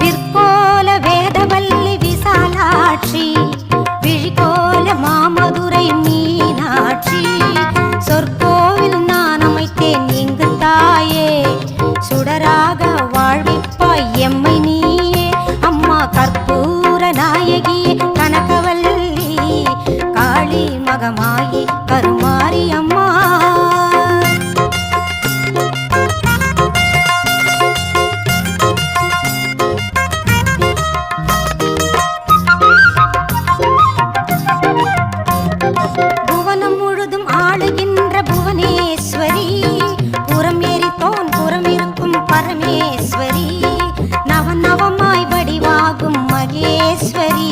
விற்கோல வேதவல்லி விசாலாட்சி விழிகோல மாமதுரை மீனாட்சி சொற்கோவில் நான் அமைத்தேன் இங்கு தாயே சுடராக வாழ்விப்பாய் எம்மை நீயே அம்மா கற்பூர நாயகியே கனகவல்லி காளி மகமாயி கருமாரி அம்மா புவனம் முழுதும் ஆளுகின்ற புவனேஸ்வரி புறம் ஏறித்தோன் புறம் இருக்கும் பரமேஸ்வரி நவநவமாய் வடிவாகும் மகேஸ்வரி